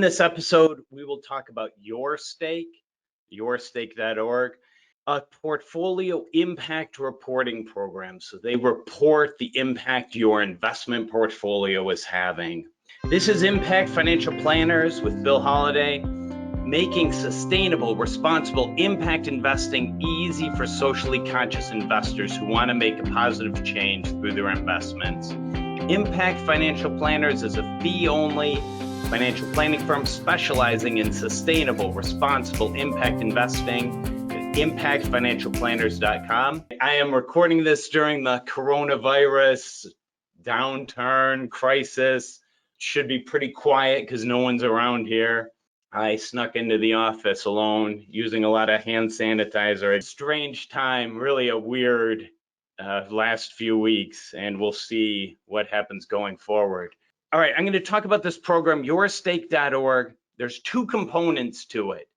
this episode, we will talk about YourStake, YourStake.org, a portfolio impact reporting program. So they report the impact your investment portfolio is having. This is Impact Financial Planners with Bill Holliday, making sustainable, responsible impact investing easy for socially conscious investors who want to make a positive change through their investments. Impact Financial Planners is a fee-only financial planning firm specializing in sustainable, responsible impact investing at impactfinancialplanners.com. I am recording this during the coronavirus downturn crisis. Should be pretty quiet because no one's around here. I snuck into the office alone using a lot of hand sanitizer. It's a strange time, really a weird last few weeks, and we'll see what happens going forward. All right, I'm going to talk about this program, YourStake.org. There's two components to it.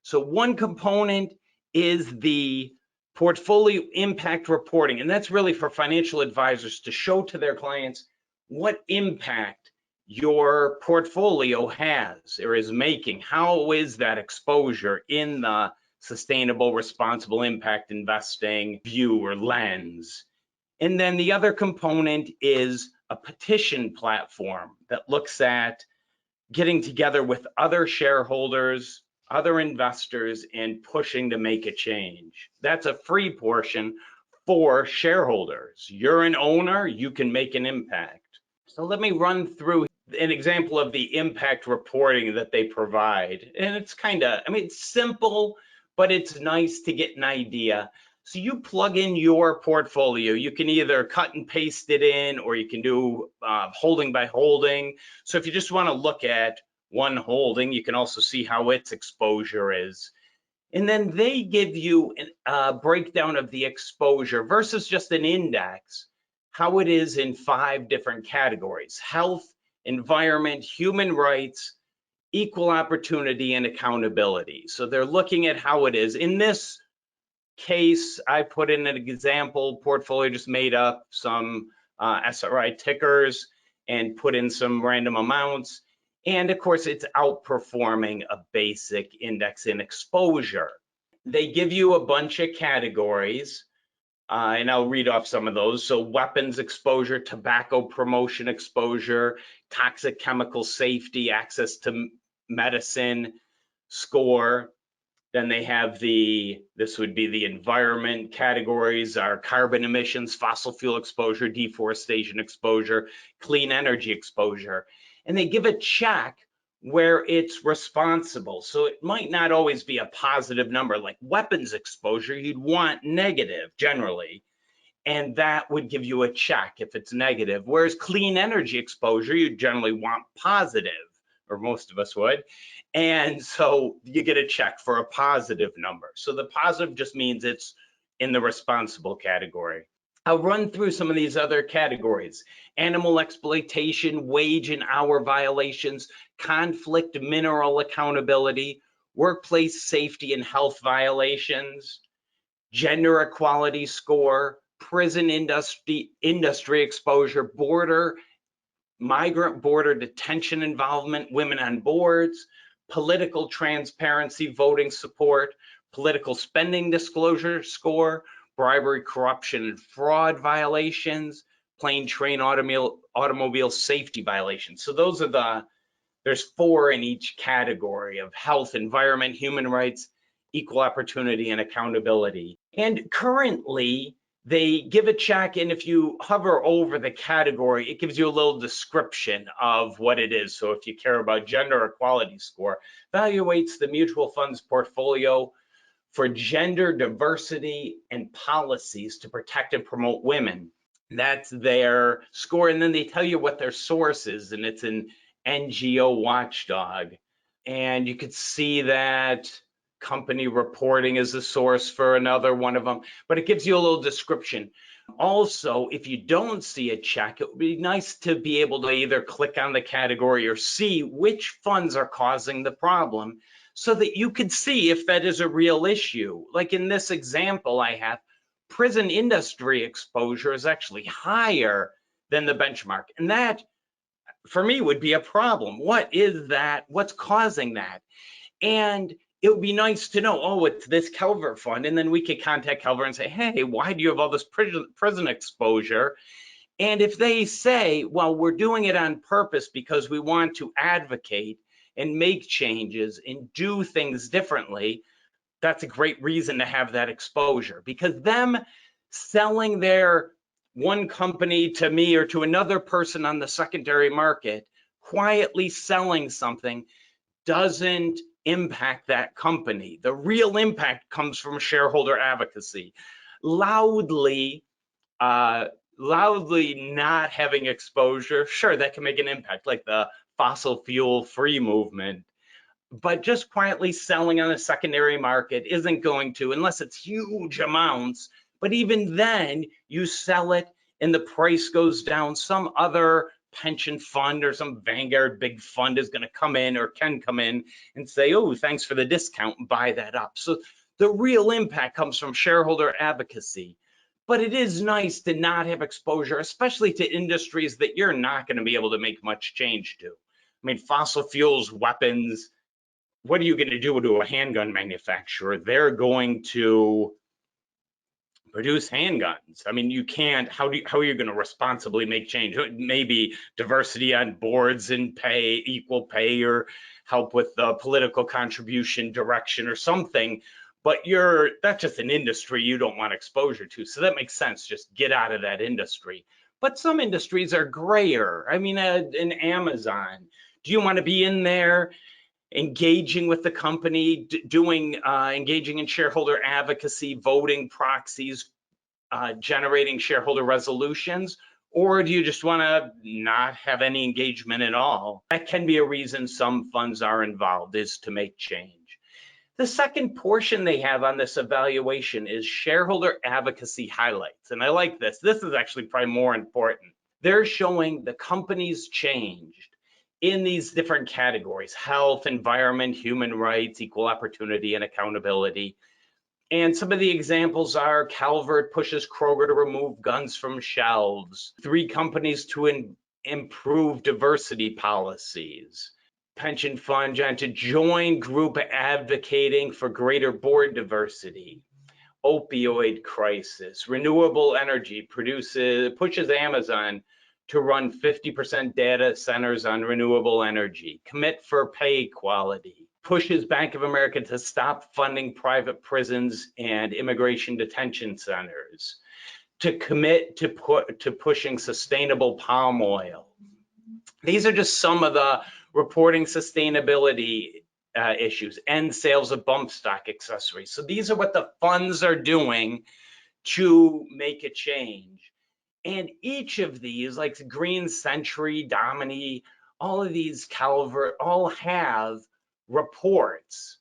So one component is the portfolio impact reporting, and that's really for financial advisors to show to their clients what impact your portfolio has or is making. How is that exposure in the sustainable, responsible impact investing view or lens? And then the other component is a petition platform that looks at getting together with other shareholders, other investors, and pushing to make a change. That's a free portion for shareholders. You're an owner, you can make an impact. So let me run through an example of the impact reporting that they provide. And it's it's simple, but it's nice to get an idea. So you plug in your portfolio. You can either cut and paste it in, or you can do holding by holding. So if you just want to look at one holding, you can also see how its exposure is. And then they give you a breakdown of the exposure versus just an index, how it is in 5 different categories: health, environment, human rights, equal opportunity, and accountability. So they're looking at how it is. In this case, I put in an example portfolio, just made up some SRI tickers and put in some random amounts. And of course, it's outperforming a basic index in exposure. They give you a bunch of categories, and I'll read off some of those. So weapons exposure, tobacco promotion exposure, toxic chemical safety, access to medicine score. Then they have this would be the environment categories, are carbon emissions, fossil fuel exposure, deforestation exposure, clean energy exposure. And they give a check where it's responsible. So it might not always be a positive number. Like weapons exposure, you'd want negative generally, and that would give you a check if it's negative. Whereas clean energy exposure, you generally want positive, or most of us would. And so you get a check for a positive number. So the positive just means it's in the responsible category. I'll run through some of these other categories: animal exploitation, wage and hour violations, conflict mineral accountability, workplace safety and health violations, gender equality score, prison industry exposure, migrant border detention involvement, women on boards, political transparency, voting support, political spending disclosure score, bribery, corruption, and fraud violations, plane, train, automobile safety violations. So those are there's 4 in each category of health, environment, human rights, equal opportunity, and accountability. And currently, they give a check, and if you hover over the category, it gives you a little description of what it is. So if you care about gender equality score, evaluates the mutual funds portfolio for gender diversity and policies to protect and promote women. That's their score. And then they tell you what their source is, and it's an NGO watchdog. And you could see that company reporting is the source for another one of them, but it gives you a little description. Also, if you don't see a check, it would be nice to be able to either click on the category or see which funds are causing the problem, so that you could see if that is a real issue. Like in this example I have, prison industry exposure is actually higher than the benchmark. And that for me would be a problem. What is that? What's causing that? And it would be nice to know, oh, it's this Calvert fund. And then we could contact Calvert and say, hey, why do you have all this prison exposure? And if they say, well, we're doing it on purpose because we want to advocate and make changes and do things differently, that's a great reason to have that exposure, because them selling their one company to me or to another person on the secondary market, quietly selling something, doesn't impact that company. The real impact comes from shareholder advocacy. Loudly not having exposure, sure, that can make an impact, like the fossil fuel free movement. But just quietly selling on the secondary market isn't going to, unless it's huge amounts. But even then, you sell it and the price goes down, some other pension fund or some Vanguard big fund is going to come in or can come in and say, oh, thanks for the discount, and buy that up. So the real impact comes from shareholder advocacy. But it is nice to not have exposure, especially to industries that you're not going to be able to make much change to. I mean, fossil fuels, weapons, what are you going to do to a handgun manufacturer? They're going to produce handguns. I mean, you can't, how are you going to responsibly make change? Maybe diversity on boards and pay, equal pay, or help with the political contribution direction or something. But that's just an industry you don't want exposure to. So that makes sense. Just get out of that industry. But some industries are grayer. I mean, in Amazon, do you want to be in there engaging with the company, engaging in shareholder advocacy, voting proxies, generating shareholder resolutions? Or do you just want to not have any engagement at all? That can be a reason some funds are involved, is to make change. The second portion they have on this evaluation is shareholder advocacy highlights. And I like this. This is actually probably more important. They're showing the company's changed in these different categories: health, environment, human rights, equal opportunity, and accountability. And some of the examples are Calvert pushes Kroger to remove guns from shelves, 3 companies to improve diversity policies, pension fund to join group advocating for greater board diversity, opioid crisis, renewable energy pushes Amazon to run 50% data centers on renewable energy, commit for pay equality, pushes Bank of America to stop funding private prisons and immigration detention centers, to commit to pushing sustainable palm oil. These are just some of the reporting sustainability issues, end sales of bump stock accessories. So these are what the funds are doing to make a change. And each of these, like Green Century, Domini, all of these, Calvert, all have reports.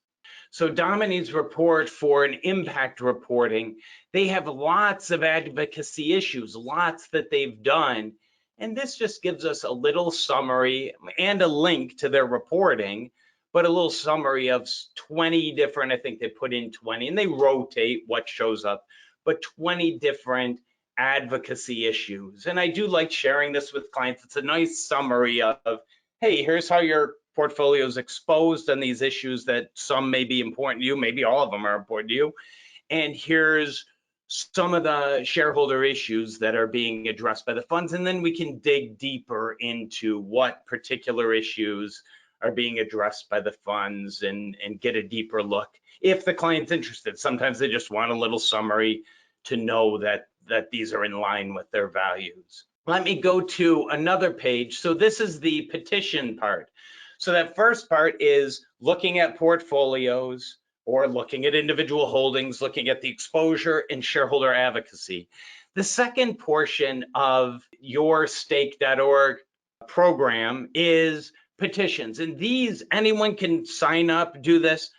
So Domini's report for an impact reporting, they have lots of advocacy issues, lots that they've done. And this just gives us a little summary and a link to their reporting, but a little summary of 20 different, I think they put in 20, and they rotate what shows up, but 20 different advocacy issues. And I do like sharing this with clients. It's a nice summary of, hey, here's how your portfolio is exposed on these issues that some may be important to you, maybe all of them are important to you. And here's some of the shareholder issues that are being addressed by the funds. And then we can dig deeper into what particular issues are being addressed by the funds and get a deeper look if the client's interested. Sometimes they just want a little summary to know that these are in line with their values. Let me go to another page. So this is the petition part. So that first part is looking at portfolios or looking at individual holdings, looking at the exposure and shareholder advocacy. The second portion of YourStakeorg program is petitions. And these, anyone can sign up, do this.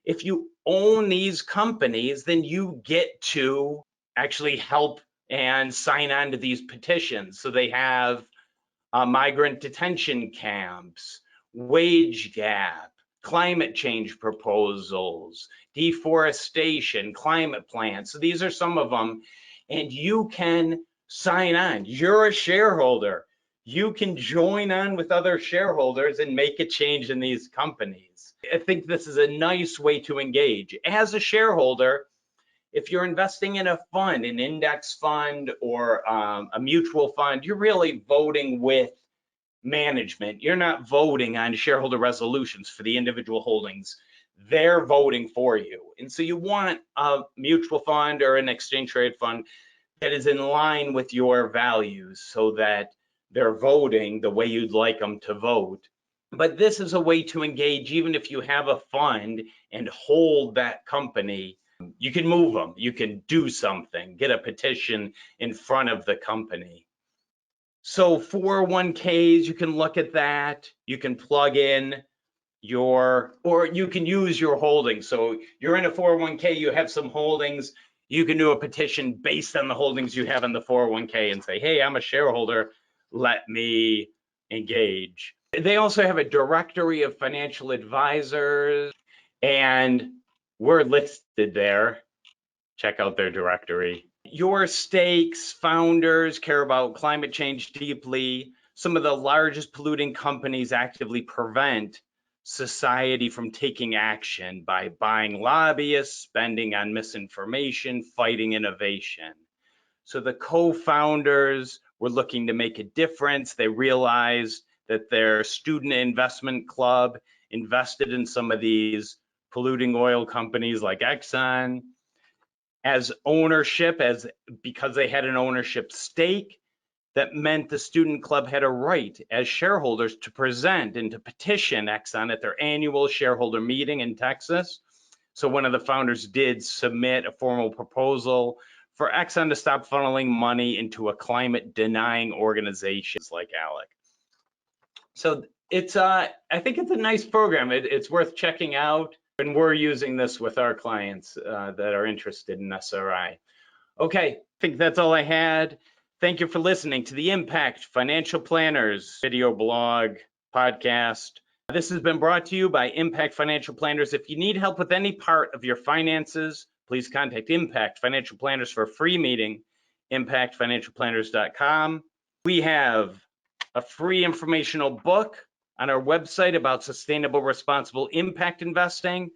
If you own these companies, then you get to actually help and sign on to these petitions. So they have migrant detention camps, wage gap, climate change proposals, deforestation, climate plans. So these are some of them, and you can sign on. You're a shareholder. you can join on with other shareholders and make a change in these companies. I think this is a nice way to engage. As a shareholder, if you're investing in a fund, an index fund or a mutual fund, you're really voting with management. You're not voting on shareholder resolutions for the individual holdings. They're voting for you. And so you want a mutual fund or an exchange traded fund that is in line with your values so that they're voting the way you'd like them to vote. But this is a way to engage. Even if you have a fund and hold that company, you can move them, you can do something, get a petition in front of the company. So 401ks, you can look at that. You can plug in or you can use your holdings. So you're in a 401k, you have some holdings, you can do a petition based on the holdings you have in the 401k and say, hey, I'm a shareholder, let me engage. They also have a directory of financial advisors, and we're listed there. Check out their directory. YourStake's founders care about climate change deeply. Some of the largest polluting companies actively prevent society from taking action by buying lobbyists, spending on misinformation, fighting innovation. So the co-founders were looking to make a difference. They realized that their student investment club invested in some of these polluting oil companies like Exxon. As ownership, because they had an ownership stake, that meant the student club had a right as shareholders to present and to petition Exxon at their annual shareholder meeting in Texas. So one of the founders did submit a formal proposal for Exxon to stop funneling money into a climate denying organizations like ALEC. So it's I think it's a nice program. It's worth checking out, and we're using this with our clients that are interested in SRI. Okay, I think that's all I had. Thank you for listening to the Impact Financial Planners video blog podcast. This has been brought to you by Impact Financial Planners. If you need help with any part of your finances, please contact Impact Financial Planners for a free meeting, impactfinancialplanners.com. We have a free informational book on our website about sustainable, responsible impact investing,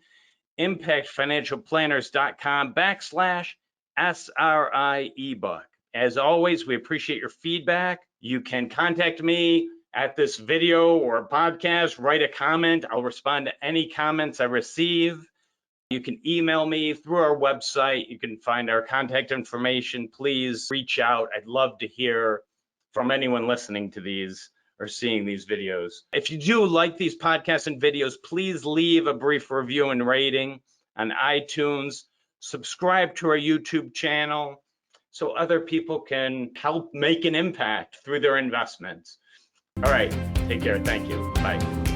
impactfinancialplanners.com/SRI ebook. As always, we appreciate your feedback. You can contact me at this video or podcast, write a comment. I'll respond to any comments I receive. You can email me through our website. You can find our contact information. Please reach out. I'd love to hear from anyone listening to these or seeing these videos. If you do like these podcasts and videos, please leave a brief review and rating on iTunes. Subscribe to our YouTube channel so other people can help make an impact through their investments. All right, take care. Thank you. Bye.